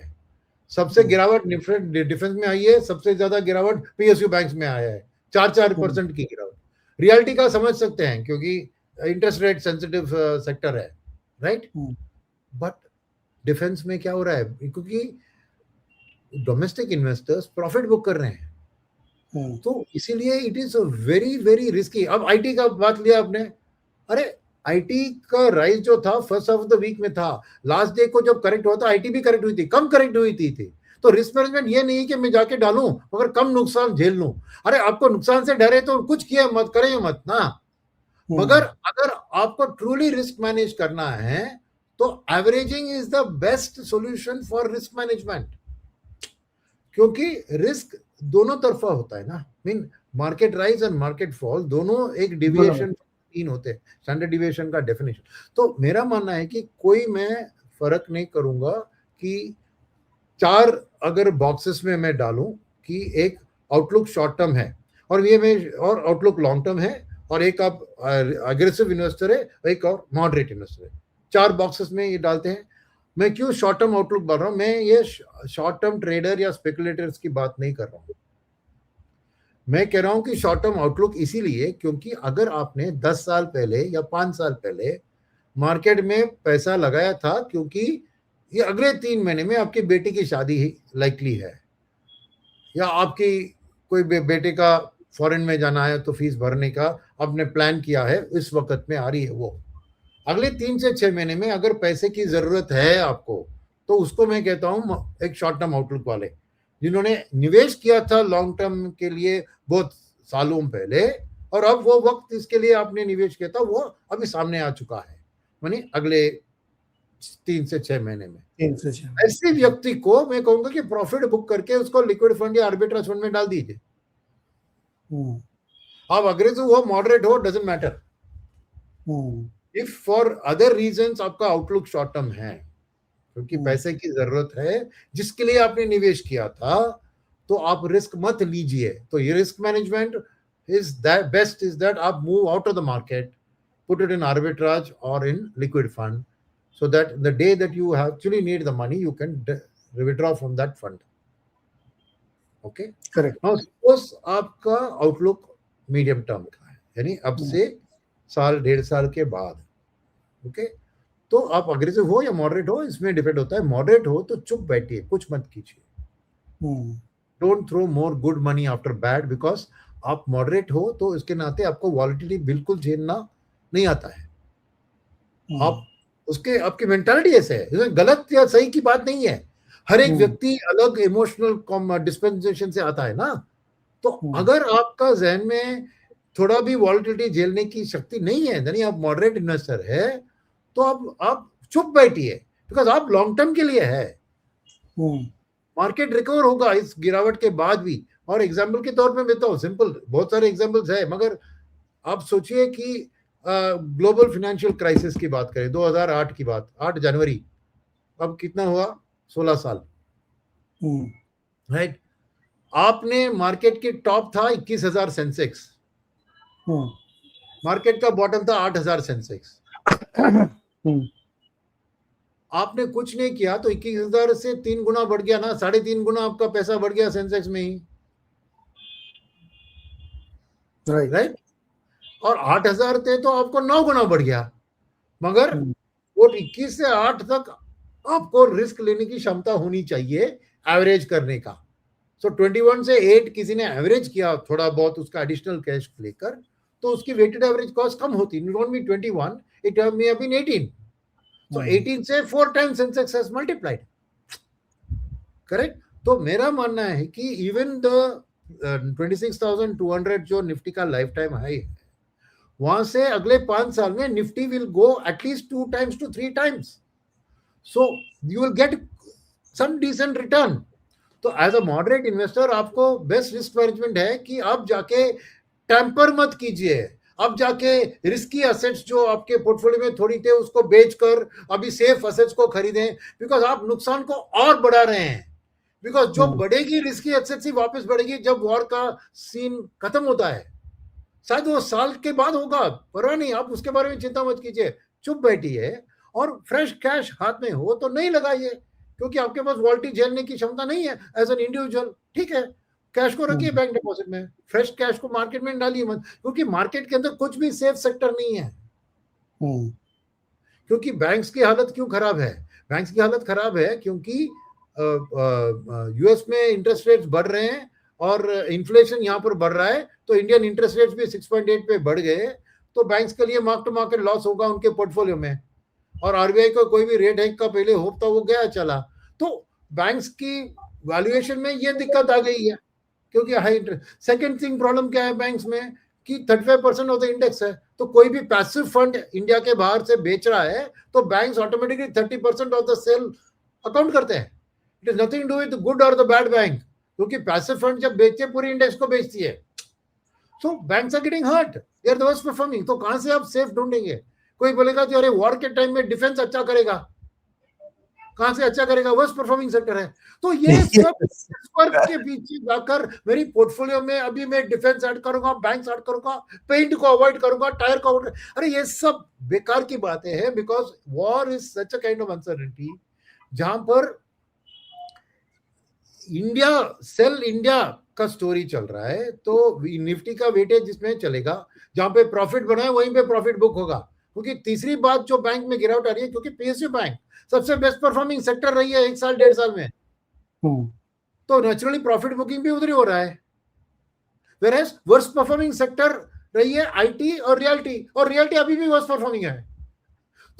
सबसे गिरावट डिफेंस में आई है, सबसे ज्यादा गिरावट पीएसयू बैंक्स में आया है, 4% की गिरावट। रियलिटी का समझ सकते हैं क्योंकि इंटरेस्ट रेट सेंसिटिव सेक्टर है, राइट? बट डिफेंस में क्या हो रहा है, क्योंकि डोमेस्टिक इन्वेस्टर्स प्रॉफिट बुक कर रहे हैं, तो इसीलिए it is very very risky. अब आईटी का बात लिया आपने, अरे आईटी का राइज जो था first half of the week में था, लास्ट डे को जब करेक्ट हुआ था आईटी भी करेक्ट हुई थी, कम करेक्ट हुई थी। तो रिस्क मैनेजमेंट ये नहीं कि मैं जाके डालूं मगर कम नुकसान झेल लूं। अरे आपको नुकसान से डरे तो कुछ किया मत, करें मत ना। मगर अगर आपको ट्रूली रिस्क मैनेज करना है तो averaging is the best solution for risk management, क्योंकि रिस्क दोनों तरफा होता है ना। Mean market rise and market fall दोनों एक डिविएशन 3 होते हैं, स्टैंडर्ड डिविएशन का डेफिनेशन। तो मेरा मानना है कि कोई मैं फर्क नहीं करूंगा कि 4 अगर बॉक्सेस में मैं डालूं कि एक आउटलुक शॉर्ट टर्म है और ये में और आउटलुक लॉन्ग टर्म है, और एक आप अग्रेसिव इन्वेस्टर है, एक और मॉडरेट इन्वेस्टर है। 4 बॉक्सेस में ये डालते हैं। मैं क्यों शॉर्ट टर्म आउटलुक बोल रहा हूं, मैं ये शॉर्ट टर्म ट्रेडर या स्पेकुलेटर्स की बात नहीं कर रहा हूं। मैं कह रहा हूं कि शॉर्ट टर्म आउटलुक इसीलिए क्योंकि अगर आपने 10 साल पहले या 5 साल पहले मार्केट में पैसा लगाया था, क्योंकि ये अगले 3 महीने में आपकी बेटी की शादी ही लाइकली है, या आपकी कोई बेटे का फॉरेन में जाना है तो फीस भरने का आपने प्लान किया है, इस वक्त में आ रही है, वो अगले 3 से 6 महीने में अगर पैसे की जरूरत है आपको, तो उसको मैं कहता हूं एक शॉर्ट टर्म आउटलुक वाले, जिन्होंने निवेश किया था लॉन्ग टर्म के लिए बहुत सालों पहले, और अब वो वक्त इसके लिए आपने निवेश किया था वो अभी सामने आ चुका है, मानी अगले 3 से 6 महीने में। ऐसे व्यक्ति को मैं कहूंगा कि प्रॉफिट बुक करके उसको लिक्विड फंड या आर्बिट्रेज फंड में डाल दीजिए। आप अग्रेसिव हो, मॉडरेट हो, doesn't matter. If for other reasons आपका आउटलुक शॉर्ट टर्म है, क्योंकि पैसे की जरूरत है जिसके लिए आपने निवेश किया था, तो आप रिस्क मत लीजिए। तो ये risk management is that best is that आप move out of the market, put it in arbitrage or in liquid fund, so that the day that you actually need the money you can withdraw from that fund. Okay, correct. now suppose आपका आउटलुक मीडियम टर्म का है, यानी अब से साल 1.5 साल के बाद। ओके, तो आप अग्रेसिव हो या मॉडरेट हो, इसमें डिपेंड होता है। मॉडरेट हो तो चुप बैठिए, कुछ मत कीजिए। Don't throw more good money after bad, because आप मॉडरेट हो तो इसके नाते आपको वॉलिटिलिटी बिल्कुल झेलना नहीं आता है। आप उसके आपकी मेंटालिटी ऐसे है, इसमें गलत या सही की बात नहीं है। हर एक व्यक्ति अलग इमोशनल डिस्पेंसेशन से आता है ना। तो अगर आपका जहन में थोड़ा भी वॉलिटिलिटी झेलने की शक्ति नहीं है, यानी आप मॉडरेट इन्वेस्टर है, तो आप चुप बैठिए, बिकॉज आप लॉन्ग टर्म के लिए है। मार्केट रिकवर होगा इस गिरावट के बाद भी। और एग्जाम्पल के तौर पे मैं तो सिंपल, बहुत सारे एग्जाम्पल्स है, मगर आप सोचिए कि ग्लोबल फाइनेंशियल क्राइसिस की बात करें, 2008 की बात, 8 जनवरी, अब कितना हुआ, 16 साल, राइट। आपने मार्केट की टॉप था 21,000 सेंसेक्स, मार्केट का बॉटम था 8,000 सेंसेक्स। आपने कुछ नहीं किया तो 21,000 से 3 गुना बढ़ गया ना, 3.5 गुना आपका पैसा बढ़ गया सेंसेक्स में ही, राइट। और 8,000 थे तो आपको 9 गुना बढ़ गया, मगर वो 21 से 8 तक आपको रिस्क लेने की क्षमता होनी चाहिए एवरेज करने का। सो 21 से 8 किसी ने एवरेज किया थोड़ा बहुत उसका एडिशनल कैश लेकर, तो उसकी वेटेड एवरेज कॉस्ट कम होती, it won't be 21, it may have been 18। So 18 से 4 times Sensex has multiplied, correct. तो मेरा मानना है कि इवन द 26,200 जो निफ्टी का लाइफ टाइम हाई है, वहां से अगले 5 साल में Nifty will go at least 2 times to 3 times, so you will get some decent return। तो एज अ मॉडरेट इन्वेस्टर आपको बेस्ट रिस्क मैनेजमेंट है कि आप जाके टेम्पर मत कीजिए, अब जाके रिस्की एसेट्स जो आपके पोर्टफोलियो में थोड़ी थे उसको बेचकर अभी सेफ एसेट्स को खरीदें, बिकॉज आप नुकसान को और बढ़ा रहे हैं। बिकॉज जो बढ़ेगी रिस्की एसेट्स ही वापस बढ़ेगी जब वॉर का सीन खत्म होता है, शायद वो साल के बाद होगा, परवाह नहीं, आप उसके बारे में चिंता मत कीजिए, चुप बैठिए। और फ्रेश कैश हाथ में हो तो नहीं लगाइए, क्योंकि आपके पास वॉल्टी झेलने की क्षमता नहीं है एज एन इंडिविजुअल, ठीक है, कैश को रखिए बैंक डिपॉजिट में, फ्रेश कैश को मार्केट में डालिए मत, क्योंकि मार्केट के अंदर कुछ भी सेफ सेक्टर नहीं है। क्योंकि बैंक्स की हालत क्यों खराब है, बैंक्स की हालत खराब है क्योंकि यूएस में इंटरेस्ट रेट्स बढ़ रहे हैं और इन्फ्लेशन यहाँ पर बढ़ रहा है, तो इंडियन इंटरेस्ट रेट्स भी 6.8 पे बढ़ गए, तो बैंक्स के लिए मार्क टू मार्केट लॉस होगा उनके पोर्टफोलियो में। और आरबीआई को कोई भी रेट हाइक का पहले होप था, वो गया चला, तो बैंक्स की वैल्यूएशन में ये दिक्कत आ गई है, क्योंकि high interest. Second thing problem क्या है बैंक्स में कि 35% ऑफ द इंडेक्स है, तो कोई भी पैसिव फंड इंडिया के बाहर से बेच रहा है तो banks automatically 30% off the sale account करते हैं। It is nothing do with good और द बैड बैंक, क्योंकि पैसिव फंड जब बेचते हैं पूरी इंडेक्स को बेचती है, so banks are getting hurt, they are the worst performing. तो कहां से आप सेफ ढूंढेंगे? कोई बोलेगा कि अरे वॉर के टाइम में डिफेंस अच्छा करेगा, कहां से अच्छा करेगा, वर्स्ट परफॉर्मिंग सेक्टर है। तो ये सब के पीछे जाकर मेरी पोर्टफोलियो में अभी मैं डिफेंस ऐड करूंगा, बैंक्स ऐड करूंगा, पेंट को अवॉइड करूंगा, टायर को अवॉइड, अरे ये सब बेकार की बातें हैं, because war is such a kind of uncertainty जहां पर इंडिया सेल इंडिया का स्टोरी चल रहा है। तो निफ्टी का वेटेज जिसमें चलेगा, जहां पे प्रॉफिट बना है वहीं पे प्रॉफिट बुक होगा। क्योंकि तीसरी बात जो बैंक में गिरावट आ रही है, क्योंकि पीएसयू बैंक सबसे बेस्ट परफॉर्मिंग सेक्टर रही है 1 साल 1.5 साल में, तो नेचुरली प्रॉफिट बुकिंग भी उधर ही हो रहा है। वेयरएज वर्स्ट परफॉर्मिंग सेक्टर रही है आईटी और रियल्टी अभी भी वर्स्ट परफॉर्मिंग है।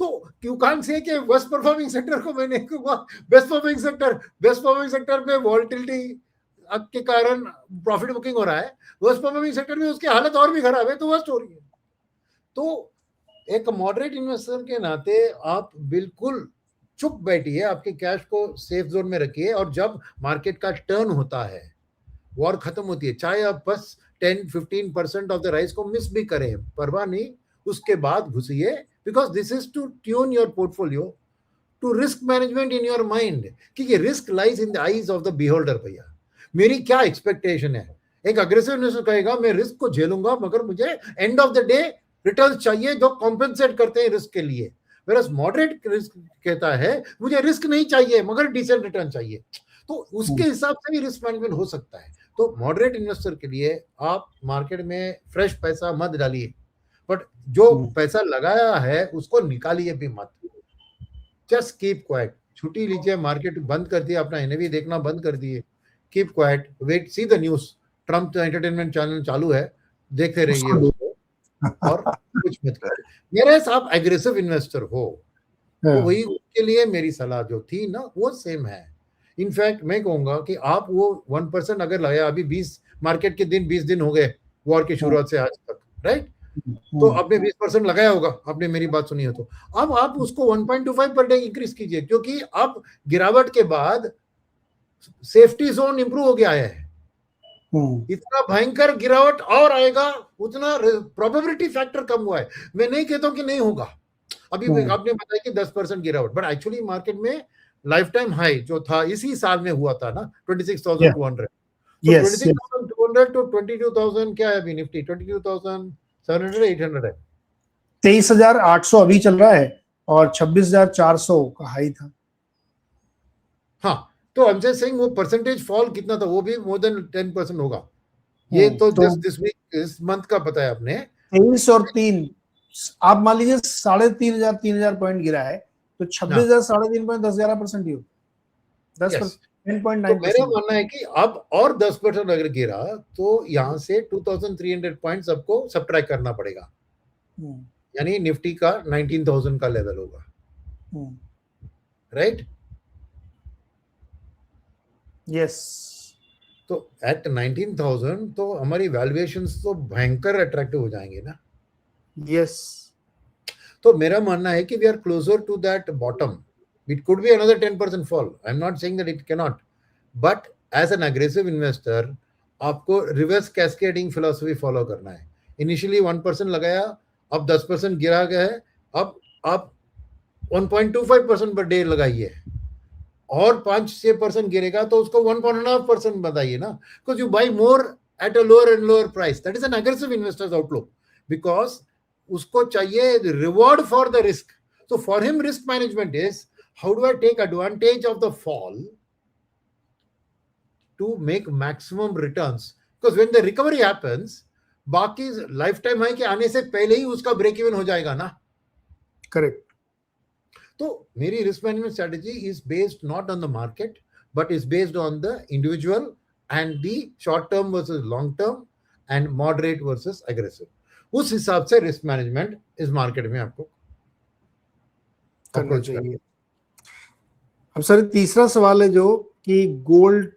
तो यू कांट से कि वर्स्ट परफॉर्मिंग सेक्टर को मैंने बेस्ट परफॉर्मिंग सेक्टर में वॉलेटिलिटी के कारण प्रॉफिट बुकिंग हो रहा है, वर्स्ट परफॉर्मिंग सेक्टर में उसकी हालत और भी खराब है, तो वर्स्ट हो रही है। तो एक मॉडरेट इन्वेस्टर के नाते आप बिल्कुल चुप बैठिए, आपके कैश को सेफ जोन में रखिए, और जब मार्केट का टर्न होता है, वॉर खत्म होती है, चाहे आप बस 10-15% ऑफ द राइस को मिस भी करें, परवाह नहीं, उसके बाद घुसिए, because this is to tune your portfolio to risk management in your mind, क्योंकि risk lies in the eyes of the beholder. भैया मेरी क्या एक्सपेक्टेशन है? एक अग्रेसिव इन्वेस्टर कहेगा मैं रिस्क को झेलूंगा, मगर मुझे and of the day return चाहिए जो कॉम्पेंसेट करते हैं रिस्क के लिए। वेयरएज मॉडरेट रिस्क कहता है मुझे रिस्क नहीं चाहिए मगर डिसेंट रिटर्न चाहिए, तो उसके हिसाब से भी रिस्क मैनेजमेंट हो सकता है। तो मॉडरेट इन्वेस्टर के लिए आप मार्केट में फ्रेश पैसा मत डालिए, बट जो पैसा लगाया है उसको निकालिए भी मत, जस्ट कीप क्वाइट, छुट्टी लीजिए, मार्केट बंद कर दिया, अपना एनएवी देखना बंद कर दिए, keep quiet, wait, see the news, Trump entertainment channel चालू है, देखते रहिए उसको और कुछ मत करिए। मेरे साथ एग्रेसिव इन्वेस्टर हो तो वही उसके लिए मेरी सलाह जो थी ना वो सेम है। इनफैक्ट मैं कहूंगा कि आप वो 1% अगर लगाया, अभी 20 मार्केट के दिन 20 दिन हो गए वॉर की शुरुआत से आज तक, राइट, तो आपने 20% लगाया होगा, आपने मेरी बात सुनी है तो अब आप उसको 1.25 पर डे इंक्रीज कीजिए, क्योंकि अब गिरावट के बाद सेफ्टी जोन इंप्रूव हो गया है। इतना भयंकर गिरावट और आएगा उतना प्रोबेबिलिटी फैक्टर कम हुआ है। मैं नहीं कहता हूं कि नहीं होगा, अभी आपने बताया कि 10% गिरावट, बट एक्चुअली मार्केट में लाइफ टाइम हाई जो था इसी साल में हुआ था ना 26,200, तो 26,200 टू 22,000 क्या है अभी निफ्टी, 22,700 800 है, 23,800 अभी चल रहा है और 26,400 का हाई था। हाँ, तो आई एम जस्ट सेइंग वो परसेंटेज फॉल कितना था, वो भी मोर देन 10% होगा। ये तो जस्ट दिस वीक इस मंथ का पता है आपने, 23 और 3, आप मान लीजिए 3,500 पॉइंट गिरा है तो 26,000 3.5 पॉइंट 10-11% ही हो, 10%, 10.9%। तो मेरा मानना है कि अब और 10% अगर गिरा तो यहाँ से 2,300 पॉइंट सबको सब्ट्रैक्ट करना पड़ेगा, यानी निफ्टी का 19,000 का लेवल होगा, राइट? यस। तो एट 19,000 तो हमारी वैल्यूएशंस तो भयंकर अट्रैक्टिव हो जाएंगे ना। यस। तो मेरा मानना है कि we are closer to that bottom, it could be another 10% fall, I am not saying that it can not, but as an aggressive investor आपको रिवर्स कैस्केडिंग फिलॉसफी फॉलो करना है। इनिशियली 1% लगाया, अब 10% गिरा गया है, अब आप 1.25% पर डे लगाइए, और 5-6% गिरेगा तो उसको 1.5% बताइए ना, because you by more at a lower and lower price, that is an aggressive investors outlook, because उसको चाहिए reward for the risk. So for him, risk management is how do I take advantage of the fall to make maximum returns? Because when the recovery happens, बाकी lifetime high के आने से पहले ही उसका break even हो जाएगा ना। Correct. तो मेरी risk management strategy is based not on the market, but is based on the individual and the short term versus long term and moderate versus aggressive. उस हिसाब से रिस्क मैनेजमेंट इस मार्केट में आपको करना चाहिए। अब सर तीसरा सवाल है जो कि गोल्ड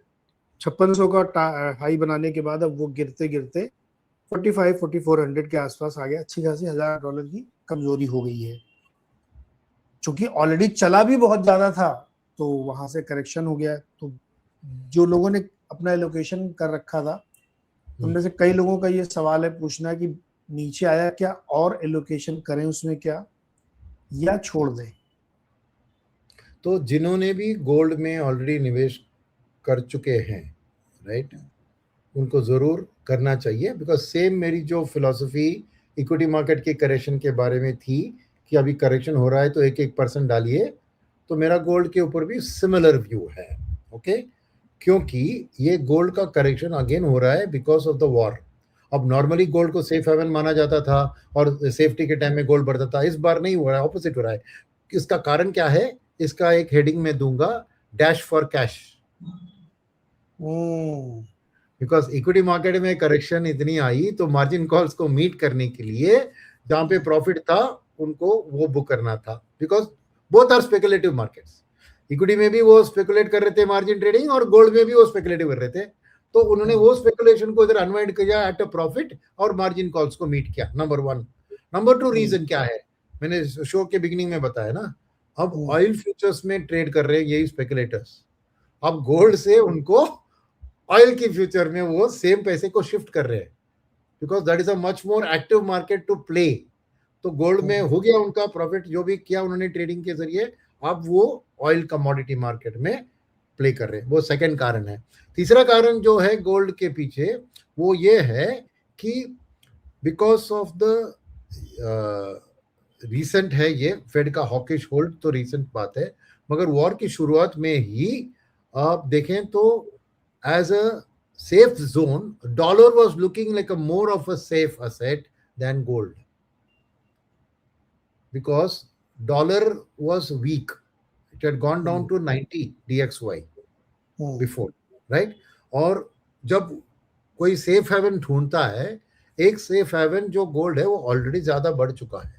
5600 का हाई बनाने के बाद अब वो गिरते गिरते 45-4400 के आसपास आ गया, अच्छी खासी $1,000 की कमजोरी हो गई है, चूंकि ऑलरेडी चला भी बहुत ज्यादा था तो वहां से करेक्शन हो गया। तो जो लोगों ने अपना एलोकेशन कर रखा था उनमें से कई लोगों का ये सवाल है, पूछना है कि नीचे आया क्या और एलोकेशन करें उसमें क्या या छोड़ दें? तो जिन्होंने भी गोल्ड में ऑलरेडी निवेश कर चुके हैं, राइट, उनको जरूर करना चाहिए, बिकॉज सेम मेरी जो फिलॉसफी इक्विटी मार्केट के करेक्शन के बारे में थी कि अभी करेक्शन हो रहा है तो 1-1% डालिए, तो मेरा गोल्ड के ऊपर भी सिमिलर व्यू है, ओके, क्योंकि ये गोल्ड का करेक्शन अगेन हो रहा है बिकॉज ऑफ द वॉर। अब नॉर्मली गोल्ड को सेफ हेवन माना जाता था और सेफ्टी के टाइम में गोल्ड बढ़ता था, इस बार नहीं हो रहा है, ऑपोजिट हो रहा है। इसका कारण क्या है? इसका एक हेडिंग में दूंगा, dash for cash, because equity market में करेक्शन इतनी आई तो मार्जिन कॉल्स को मीट करने के लिए जहां पे प्रॉफिट था उनको वो बुक करना था, because both are speculative markets. Equity में भी वो स्पेकुलेट कर रहे थे मार्जिन ट्रेडिंग और गोल्ड में भी वो स्पेकुलेटिव कर रहे थे, तो उन्होंने वो स्पेकुलेशन को इधर अनवाइंड किया एट अ प्रॉफिट और मार्जिन कॉल्स को मीट किया, नंबर 1। नंबर 2 रीजन क्या है, मैंने शो के बिगिनिंग में बताया ना, अब ऑयल फ्यूचर्स में ट्रेड कर रहे हैं यही स्पेकुलेटर्स, अब गोल्ड से उनको ऑयल की फ्यूचर में वो सेम पैसे को शिफ्ट कर रहे हैं, because that is a much more active market to play. तो गोल्ड में हो गया उनका प्रॉफिट, जो भी किया उन्होंने ट्रेडिंग के जरिए, अब वो ऑयल कमोडिटी मार्केट में प्ले कर रहे हैं, वो सेकंड कारण है। तीसरा कारण जो है गोल्ड के पीछे वो ये है कि बिकॉज ऑफ द रीसेंट है, ये फेड का हॉकिश होल्ड तो रीसेंट बात है, मगर वॉर की शुरुआत में ही आप देखें तो as a safe zone dollar was looking like a more of a safe asset than gold, because dollar was weak. It had gone down to 90 DXY before, right? और जब कोई सेफ हेवन ढूंढता है, एक सेफ हेवन जो गोल्ड है वो ऑलरेडी ज्यादा बढ़ चुका है,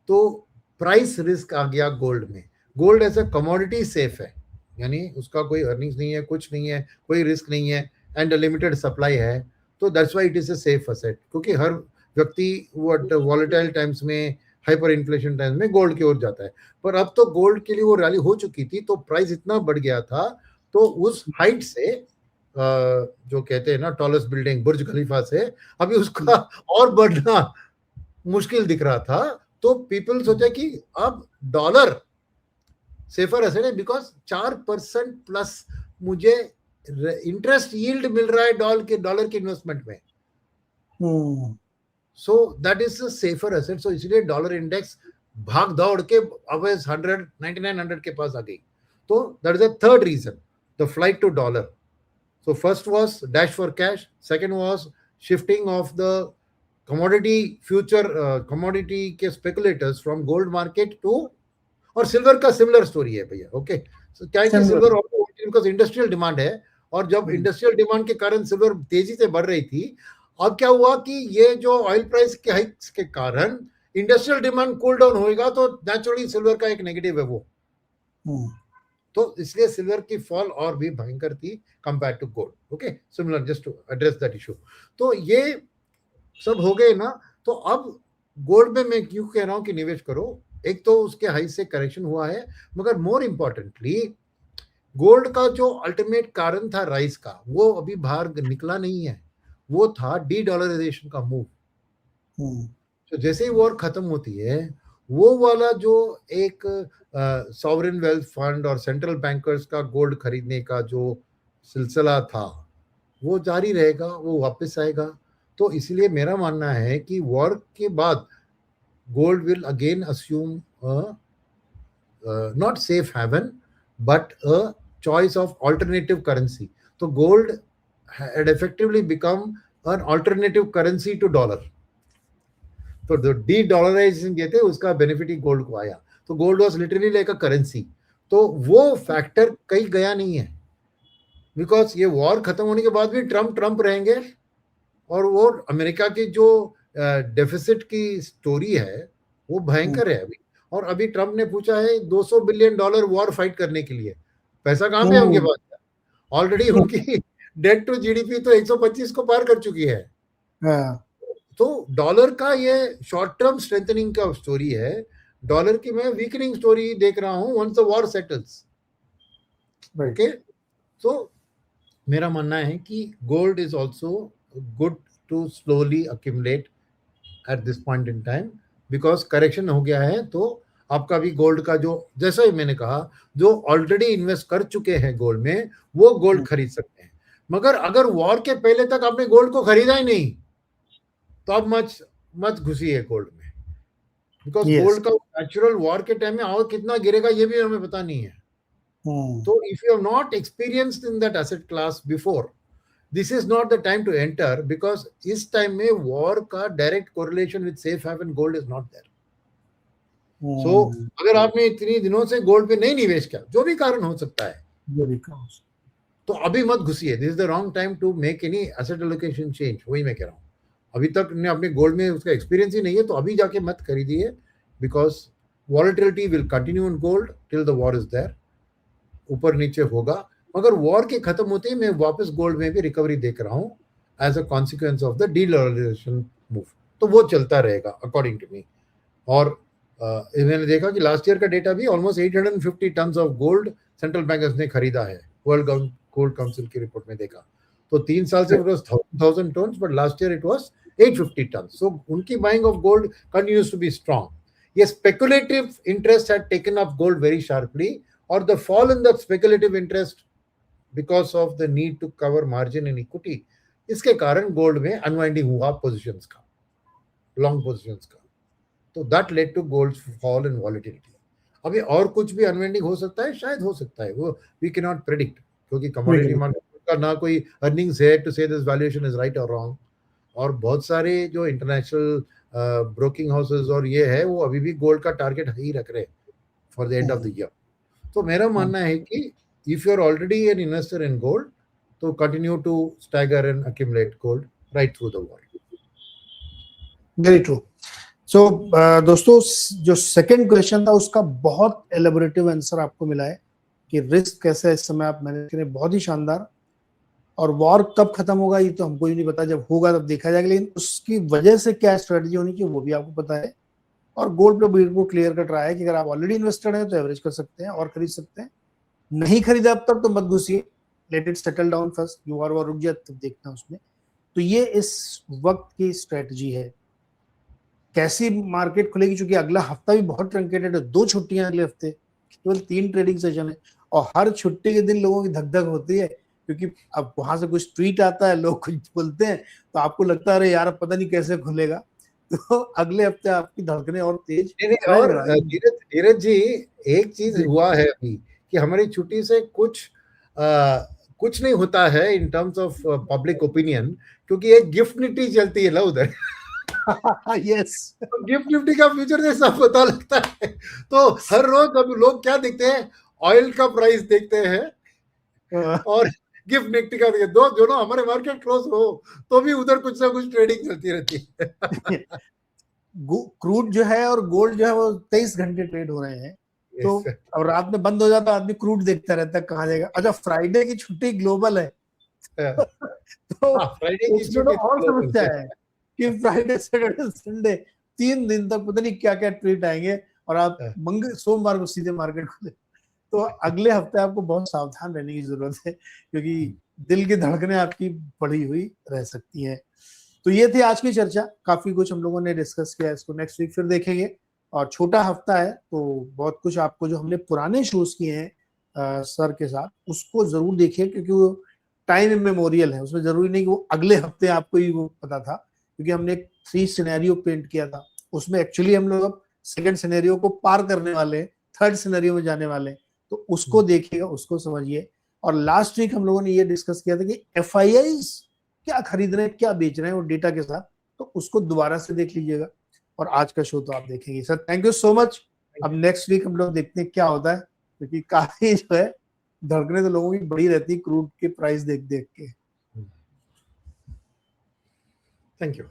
तो प्राइस रिस्क आ गया गोल्ड में. Gold as a commodity safe है, यानी उसका कोई अर्निंग्स नहीं है, कुछ नहीं है, कोई रिस्क नहीं है, एंड लिमिटेड सप्लाई है, तो that's why it is a safe asset. क्योंकि हर व्यक्ति वॉलेटाइल टाइम्स में, हाइपर इन्फ्लेशन टाइम्स में गोल्ड की ओर जाता है. पर अब तो गोल्ड के लिए वो रैली हो चुकी थी, तो प्राइस इतना बढ़ गया था, तो उस हाइट से जो कहते हैं ना टॉलेस्ट बिल्डिंग बुर्ज खलीफा से अभी उसका और बढ़ना मुश्किल दिख रहा था. तो पीपल सोचा कि अब डॉलर सेफर एसेट है, बिकॉज 4% प्लस मुझे इंटरेस्ट यील्ड मिल रहा है डॉलर के इन्वेस्टमेंट में. So that is safer asset. So इसलिए डॉलर इंडेक्स भाग दौड़ के अब 100 के पास आ गई. तो that is a third reason, the flight to dollar. So first was dash for cash, second was shifting of the commodity commodity के speculators from gold market to, और सिल्वर का सिमिलर स्टोरी है भैया. ओके, सो क्या है कि सिल्वर बिकॉज इंडस्ट्रियल डिमांड है, और जब इंडस्ट्रियल डिमांड के कारण सिल्वर तेजी से बढ़ रही थी, अब क्या हुआ कि ये जो ऑयल प्राइस के हाइक्स के कारण इंडस्ट्रियल डिमांड कूल डाउन होएगा, तो नेचुरली सिल्वर का एक नेगेटिव है वो. तो इसलिए सिल्वर की फॉल और भी भयंकर थी compare to gold. Okay, similar, just to address that issue. तो ये सब हो गए ना. तो अब गोल्ड में मैं क्यों कह रहा हूं कि निवेश करो, एक तो उसके हाई से करेक्शन हुआ है, मगर मोर इंपॉर्टेंटली गोल्ड का जो अल्टीमेट कारण था राइज का, वो अभी बाहर निकला नहीं है. वो था डी डॉलराइजेशन का मूव. तो जैसे ही वॉर खत्म होती है, वो वाला जो एक सॉवरेन वेल्थ फंड और सेंट्रल बैंकर्स का गोल्ड खरीदने का जो सिलसिला था, वो जारी रहेगा, वो वापस आएगा. तो इसलिए मेरा मानना है कि वॉर के बाद gold will again assume not safe haven but a choice of alternative currency. तो gold had effectively become an alternative currency to dollar. तो जो डी डॉलराइजेशन कहते हैं उसका बेनिफिट ही गोल्ड को आया. तो gold was literally like a currency. तो वो फैक्टर कहीं गया नहीं है, बिकॉज ये वॉर खत्म होने के बाद भी ट्रम्प रहेंगे, और वो अमेरिका की जो डेफिसिट की स्टोरी है वो भयंकर है अभी. और अभी ट्रम्प ने पूछा है $200 बिलियन वॉर फाइट करने के लिए. पैसा कहां पे है उनके पास? ऑलरेडी उनकी डेट टू जीडीपी तो 125 को पार कर चुकी है. तो डॉलर का ये शॉर्ट टर्म स्ट्रेंथनिंग का स्टोरी है. डॉलर की मैं वीकनिंग स्टोरी देख रहा हूं once the war settles. Okay, तो मेरा मानना है कि gold is also good to slowly accumulate at this point in time, because correction हो गया है. तो आपका भी गोल्ड का जो, जैसा ही मैंने कहा, जो ऑलरेडी इन्वेस्ट कर चुके हैं गोल्ड में, वो गोल्ड खरीद सकते हैं. मगर अगर वॉर के पहले तक आपने गोल्ड को खरीदा ही नहीं, तो अब मत घुसिए गोल्ड में, बिकॉज गोल्ड का नेचुरल वॉर के टाइम में और कितना गिरेगा ये भी हमें पता नहीं है. तो if you have not experienced in that asset class before, this is not the time to enter, because इस टाइम में वॉर का direct correlation with safe haven gold is not there. So अगर आपने इतनी दिनों से गोल्ड पे नहीं निवेश किया, जो भी कारण हो सकता है, तो अभी मत घुसिए. This is the wrong time to make any asset allocation change. वही मैं कह रहा हूँ. अभी तक ने अपने गोल्ड में उसका एक्सपीरियंस ही नहीं है, तो अभी जाके मत खरीदिए, because volatility will continue in gold till the war is there. ऊपर नीचे होगा, मगर वॉर के खत्म होते ही मैं वापस गोल्ड में भी रिकवरी देख रहा हूँ as a consequence of the dedollarization move. तो वो चलता रहेगा अकॉर्डिंग टू मी. और मैंने देखा कि लास्ट ईयर का डेटा भी almost 850 tonne of gold central bankers ने खरीदा है. वर्ल्ड गोल्ड काउंसिल की रिपोर्ट में देखा तो 3 साल से 1000 tonne, but last year it was 850 tonne. So उनकी buying of gold continues to be strong. ये speculative interest had taken up gold very sharply, और the fall in that speculative interest because of the need to cover margin in equity, इसके कारण गोल्ड में अनवाइंडिंग हुआ पोजीशंस का, लॉन्ग पोजीशंस का. तो that led to gold fall in volatility. अभी और कुछ भी अनवाइंडिंग हो सकता है, शायद हो सकता है, वो वी कैन नॉट प्रेडिक्ट, क्योंकि कमोडिटी मार्केट का ना कोई अर्निंग्स है टू से दिस वैल्यूएशन इज राइट और रॉन्ग. और बहुत सारे जो इंटरनेशनल ब्रोकिंग हाउसेस और ये है वो अभी भी गोल्ड का टारगेट ही रख रहे हैं for the end of the year. तो मेरा मानना है कि if you are already an investor in gold तो continue to stagger and accumulate gold right through the world. Very true. So दोस्तों, जो सेकंड क्वेश्चन था उसका बहुत एलेबोरेटिव आंसर आपको मिला है कि रिस्क कैसे इस समय आप मैनेज करें, बहुत ही शानदार। और वॉर कब खत्म होगा ये तो हमको ही नहीं पता, जब होगा तब देखा जाएगा, लेकिन उसकी वजह से क्या स्ट्रेटजी होनी चाहिए वो भी आपको पता है। और गोल्ड पे बिल्कुल क्लियर कट रहा है कि अगर आप ऑलरेडी इन्वेस्टेड हैं तो एवरेज कर सकते हैं और खरीद सकते हैं। नहीं खरीदा अब तक तो मत घुसिए, let it settle down first, you और रुक जाए तब देखना उसमें। तो ये इस वक्त की स्ट्रेटजी है। कैसी मार्केट खुलेगी, चूंकि अगला हफ्ता भी बहुत ट्रंकेटेड है, 2 छुट्टियां अगले हफ्ते, केवल 3 ट्रेडिंग सेशन है, और हर छुट्टी के दिन लोगों की धक धक होती है, क्योंकि अब वहां से कुछ ट्वीट आता है, लोग कुछ बोलते हैं, तो आपको लगता है अरे यार पता नहीं कैसे खुलेगा। तो अगले हफ्ते आपकी धड़कनें और तेज और रहने वाली हैं। धीरज जी, एक चीज जी हुआ है अभी कि हमारी छुट्टी से कुछ नहीं होता है in terms of public opinion, क्योंकि एक गिफ्ट निफ्टी चलती है ना उधर। यस। तो गिफ्ट निफ्टी का फ्यूचर जैसा पता लगता है। तो हर रोज अब लोग क्या देखते हैं, ऑयल का प्राइस देखते हैं और गिफ्ट निफ्टी का देखते हैं। दो दोनों हमारे मार्केट क्लोज हो तो भी उधर कुछ ना कुछ ट्रेडिंग चलती रहती है। क्रूड जो है और गोल्ड जो है वो 23 घंटे ट्रेड हो रहे हैं। तो Yes. अब रात में बंद हो जाता है, आदमी क्रूड देखता रहता है कहाँ जाएगा। अच्छा, फ्राइडे की छुट्टी ग्लोबल है। तो फ्राइडे की उसमें तो छुट्टी और global समस्या है। है कि फ्राइडे सैटरडे संडे 3 दिन तक पता नहीं क्या क्या ट्वीट आएंगे, और आप सोमवार को सीधे मार्केट खोले। तो अगले हफ्ते आपको बहुत सावधान रहने की जरूरत है, क्योंकि दिल की धड़कनें आपकी बढ़ी हुई रह सकती हैं। तो ये थी आज की चर्चा, काफी कुछ हम लोगों ने डिस्कस किया, इसको नेक्स्ट वीक फिर देखेंगे। और छोटा हफ्ता है तो बहुत कुछ आपको जो हमने पुराने शोज किए हैं सर के साथ उसको जरूर देखिए, क्योंकि वो टाइम इमेमोरियल है, उसमें जरूरी नहीं कि वो अगले हफ्ते आपको ही वो पता था, क्योंकि हमने 3 सिनेरियो पेंट किया था, उसमें एक्चुअली हम लोग अब सेकंड सिनेरियो को पार करने वाले हैं, थर्ड सिनेरियो में जाने वाले हैं। तो उसको देखिएगा, उसको समझिए। और लास्ट वीक हम लोगों ने ये डिस्कस किया था कि एफआईआईज क्या खरीद रहे हैं क्या बेच रहे हैं वो डेटा के साथ, तो उसको दोबारा से देख लीजिएगा। और आज का शो तो आप देखेंगे। Sir thank you so much. अब नेक्स्ट वीक हम लोग देखते हैं क्या होता है, क्योंकि काफी जो है धड़कने तो लोगों की बड़ी रहती है क्रूड के प्राइस देख देख के। Thank you.